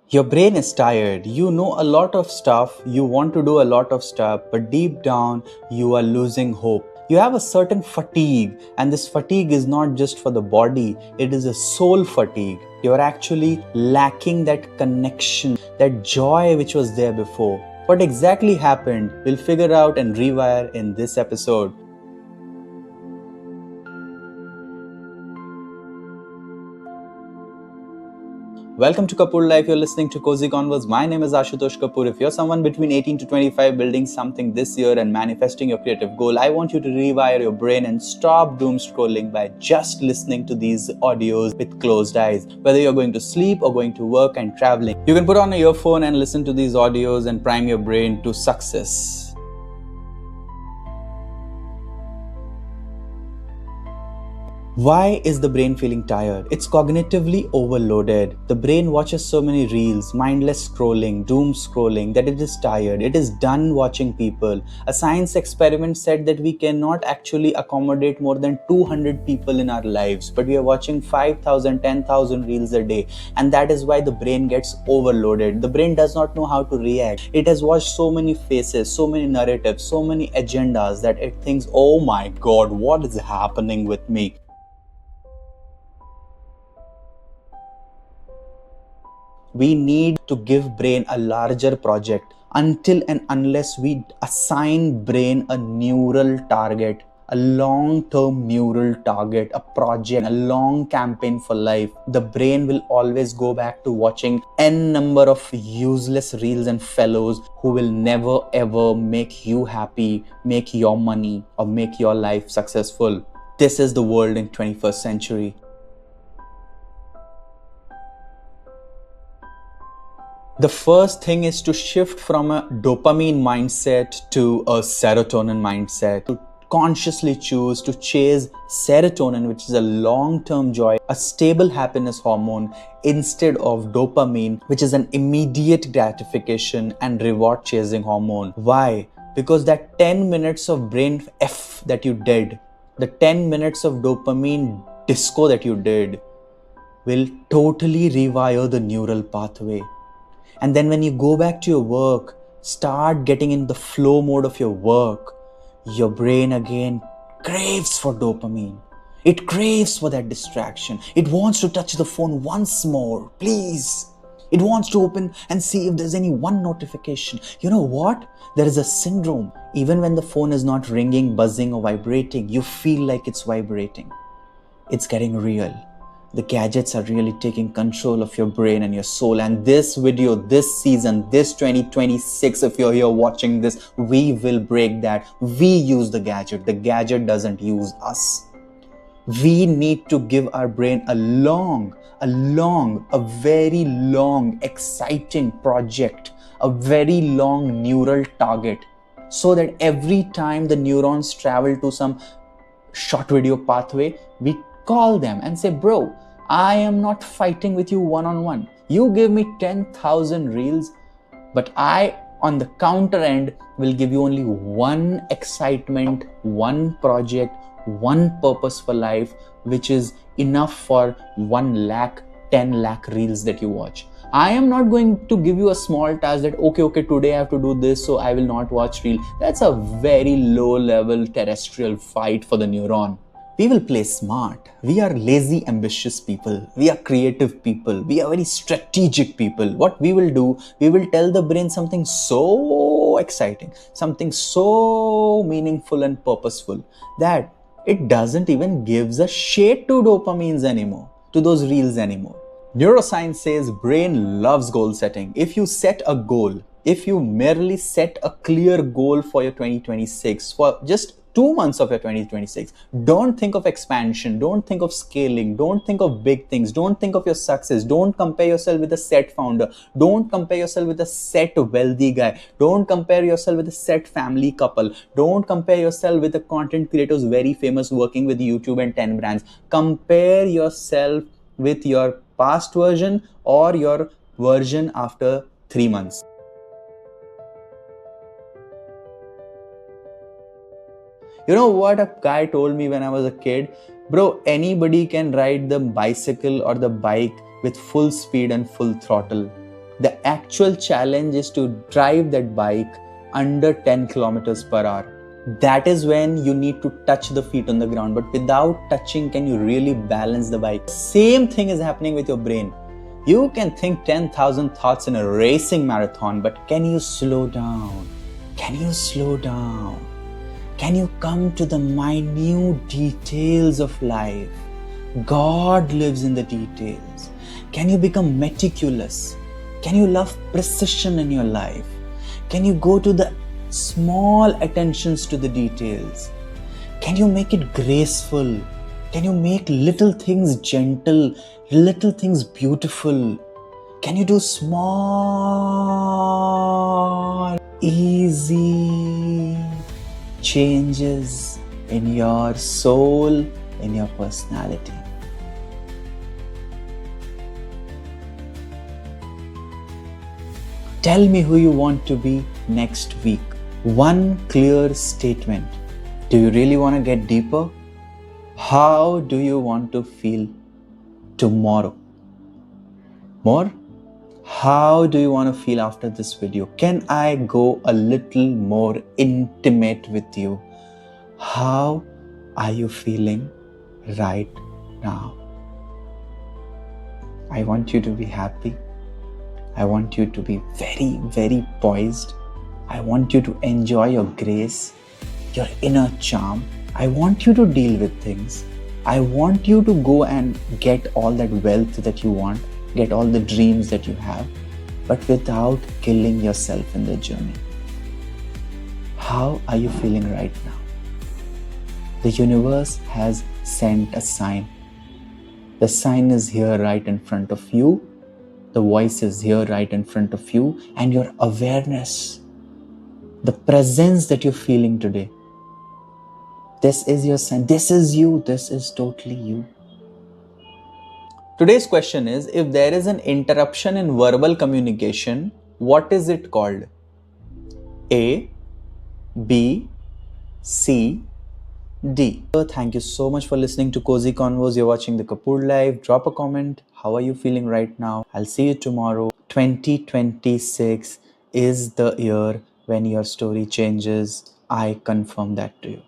Your brain is tired. You know a lot of stuff, you want to do a lot of stuff, but deep down, you are losing hope. You have a certain fatigue, and this fatigue is not just for the body, it is a soul fatigue. You're actually lacking that connection, that joy which was there before. What exactly happened, we'll figure out and rewire in this episode. Welcome to Kapoor Life. You're listening to Cozy Convos. My name is Ashutosh Kapoor. If you're someone between 18 to 25 building something this year and manifesting your creative goal, I want you to rewire your brain and stop doom scrolling by just listening to these audios with closed eyes. Whether you're going to sleep or going to work and traveling, you can put on an earphone and listen to these audios and prime your brain to success. Why is the brain feeling tired? It's cognitively overloaded. The brain watches so many reels, mindless scrolling, doom scrolling that it is tired. It is done watching people. A science experiment said that we cannot actually accommodate more than 200 people in our lives, but we are watching 5,000, 10,000 reels a day. And that is why the brain gets overloaded. The brain does not know how to react. It has watched so many faces, so many narratives, so many agendas that it thinks, oh my God, what is happening with me? We need to give brain a larger project until and unless we assign brain a neural target, a long-term neural target, a project, a long campaign for life. The brain will always go back to watching n number of useless reels and fellows who will never ever make you happy, make your money, or make your life successful. This is the world in 21st century. The first thing is to shift from a dopamine mindset to a serotonin mindset, to consciously choose to chase serotonin, which is a long-term joy, a stable happiness hormone, instead of dopamine, which is an immediate gratification and reward chasing hormone. Why? Because that 10 minutes of brain F that you did, the 10 minutes of dopamine disco that you did, will totally rewire the neural pathway. And then when you go back to your work, start getting in the flow mode of your work, your brain again craves for dopamine. It craves for that distraction. It wants to touch the phone once more, please. It wants to open and see if there's any one notification. You know what? There is a syndrome. Even when the phone is not ringing, buzzing, or vibrating, you feel like it's vibrating. It's getting real. The gadgets are really taking control of your brain and your soul. And this video, this season, this 2026, if you're here watching this, we will break that. We use the gadget doesn't use us. We need to give our brain a very long, exciting project, a very long neural target, so that every time the neurons travel to some short video pathway, we call them and say, bro, I am not fighting with you one-on-one. You give me 10,000 reels, but I, on the counter end, will give you only one excitement, one project, one purpose for life, which is enough for 1 lakh, 10 lakh reels that you watch. I am not going to give you a small task that, okay, today I have to do this, so I will not watch reel. That's a very low level terrestrial fight for the neuron. We will play smart. We are lazy, ambitious people. We are creative people. We are very strategic people. What we will do, we will tell the brain something so exciting, something so meaningful and purposeful that it doesn't even gives a shade to dopamines anymore, to those reels anymore. Neuroscience says brain loves goal setting. If you set a goal, if you merely set a clear goal for your 2026, for just 2 months of your 2026, don't think of expansion, don't think of scaling, don't think of big things, don't think of your success, don't compare yourself with a set founder, don't compare yourself with a set wealthy guy, don't compare yourself with a set family couple, don't compare yourself with a content creator who's very famous working with YouTube and 10 brands. Compare yourself with your past version or your version after 3 months. You know what a guy told me when I was a kid? Bro, anybody can ride the bicycle or the bike with full speed and full throttle. The actual challenge is to drive that bike under 10 kilometers per hour. That is when you need to touch the feet on the ground. But without touching, can you really balance the bike? Same thing is happening with your brain. You can think 10,000 thoughts in a racing marathon, but can you slow down? Can you slow down? Can you come to the minute details of life? God lives in the details. Can you become meticulous? Can you love precision in your life? Can you go to the small attentions to the details? Can you make it graceful? Can you make little things gentle, little things beautiful? Can you do small, easy changes in your soul, in your personality? Tell me who you want to be next week. One clear statement. Do you really want to get deeper? How do you want to feel tomorrow? More? How do you want to feel after this video? Can I go a little more intimate with you? How are you feeling right now? I want you to be happy. I want you to be very, very poised. I want you to enjoy your grace, your inner charm. I want you to deal with things. I want you to go and get all that wealth that you want, get all the dreams that you have, but without killing yourself in the journey. How are you feeling right now? The universe has sent a sign. The sign is here right in front of you. The voice is here right in front of you, and your awareness, the presence that you're feeling today, this is your sign. This is you. This is totally you. Today's question is, if there is an interruption in verbal communication, what is it called? A, B, C, D. Thank you so much for listening to Cozy Convos. You're watching the Kapoor Life. Drop a comment. How are you feeling right now? I'll see you tomorrow. 2026 is the year when your story changes. I confirm that to you.